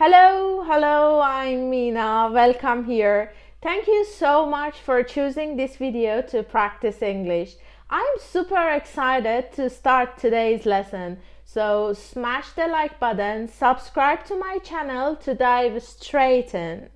Hello, I'm Mina. Welcome here. Thank you so much for choosing this video to practice English. I'm super excited to start today's lesson. So smash the like button, subscribe to my channel to dive straight in.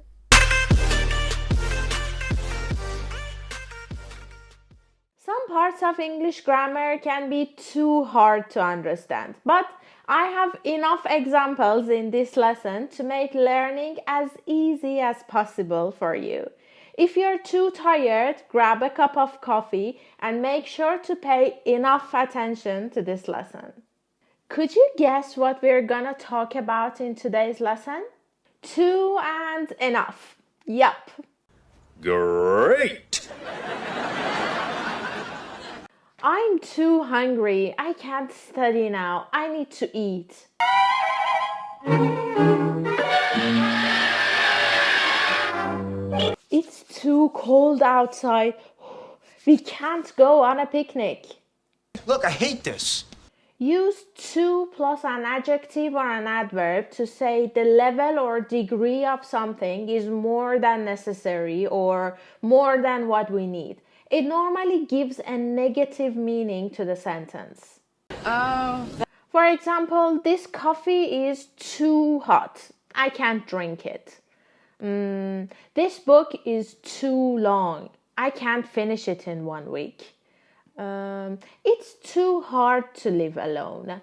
Some parts of English grammar can be too hard to understand, but I have enough examples in this lesson to make learning as easy as possible for you. If you're too tired, grab a cup of coffee and make sure to pay enough attention to this lesson. Could you guess what we're gonna talk about in today's lesson? Too and enough. Yup. Great! I'm too hungry. I can't study now. I need to eat. It's too cold outside. We can't go on a picnic. Look, I hate this. Use to plus an adjective or an adverb to say the level or degree of something is more than necessary or more than what we need. It normally gives a negative meaning to the sentence. For example, this coffee is too hot. I can't drink it. This book is too long. I can't finish it in 1 week. It's too hard to live alone.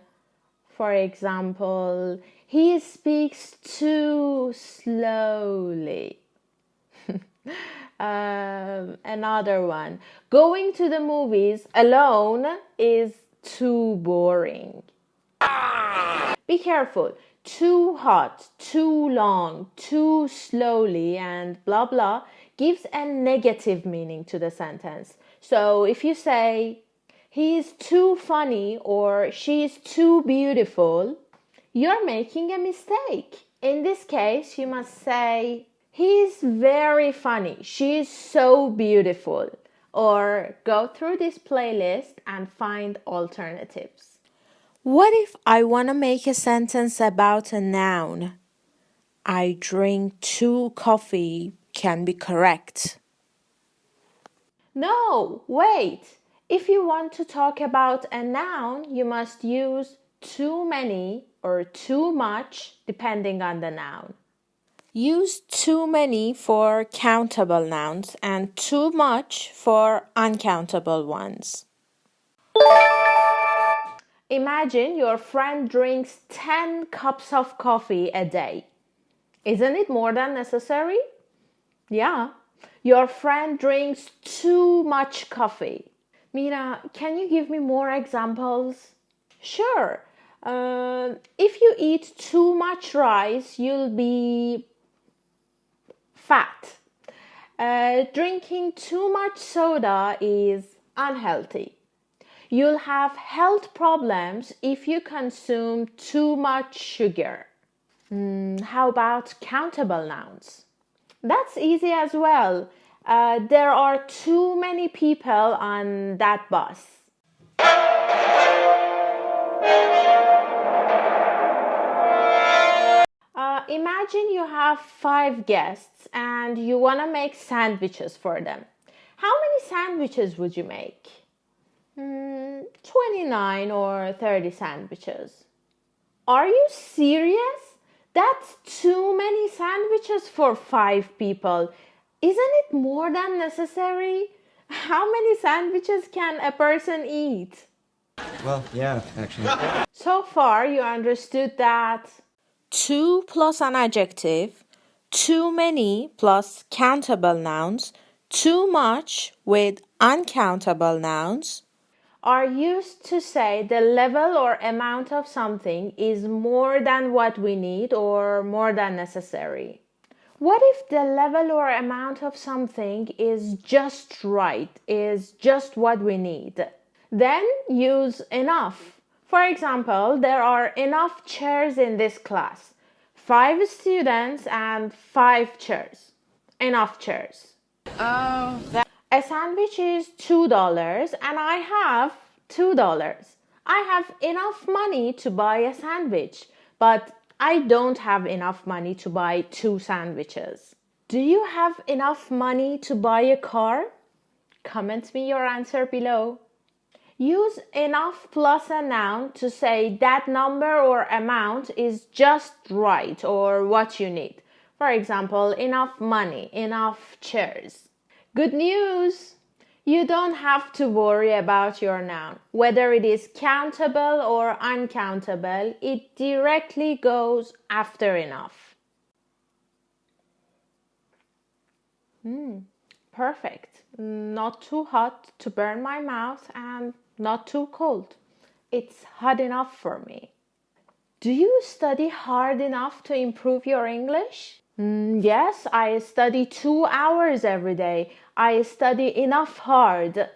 For example, he speaks too slowly. Another one. Going to the movies alone is too boring. Be careful. Too hot, too long, too slowly, and blah blah gives a negative meaning to the sentence. So if you say, he is too funny or she is too beautiful, you're making a mistake. In this case, you must say, he is very funny. She is so beautiful. Or go through this playlist and find alternatives. What if I want to make a sentence about a noun? I drink 2 coffee can be correct. No, wait. If you want to talk about a noun, you must use too many or too much depending on the noun. Use too many for countable nouns and too much for uncountable ones. Imagine your friend drinks 10 cups of coffee a day. Isn't it more than necessary? Yeah. Your friend drinks too much coffee. Mina, can you give me more examples? Sure. If you eat too much rice, you'll be fat. Drinking too much soda is unhealthy. You'll have health problems if you consume too much sugar. How about countable nouns? That's easy as well. There are too many people on that bus. Imagine you have 5 guests and you want to make sandwiches for them. How many sandwiches would you make? 29 or 30 sandwiches. Are you serious? That's too many sandwiches for 5 people. Isn't it more than necessary? How many sandwiches can a person eat? Well, yeah, actually. So far, you understood that too plus an adjective, too many plus countable nouns, too much with uncountable nouns are used to say the level or amount of something is more than what we need or more than necessary. What if the level or amount of something is just right, is just what we need? Then use enough. For example, there are enough chairs in this class. 5 students and 5 chairs. Enough chairs. A sandwich is $2 and I have $2. I have enough money to buy a sandwich, but I don't have enough money to buy 2 sandwiches. Do you have enough money to buy a car? Comment me your answer below. Use enough plus a noun to say that number or amount is just right or what you need. For example, enough money, enough chairs. Good news! You don't have to worry about your noun. Whether it is countable or uncountable, it directly goes after enough. Perfect. Not too hot to burn my mouth and not too cold. It's hot enough for me. Do you study hard enough to improve your English? Yes, I study 2 hours every day. I study enough hard.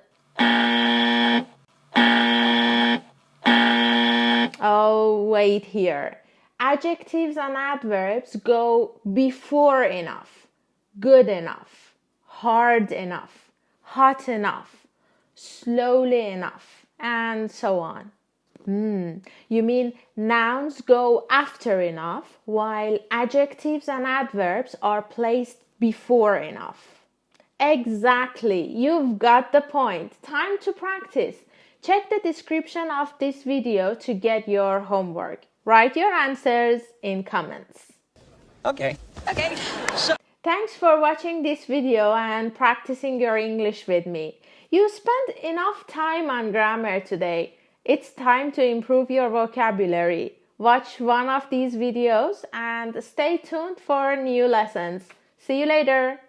Oh, wait here. Adjectives and adverbs go before enough, good enough, hard enough, hot enough, slowly enough, and so on. You mean nouns go after enough, while adjectives and adverbs are placed before enough. Exactly, you've got the point. Time to practice. Check the description of this video to get your homework. Write your answers in comments. Okay. Thanks for watching this video and practicing your English with me. You spent enough time on grammar today. It's time to improve your vocabulary. Watch one of these videos and stay tuned for new lessons. See you later.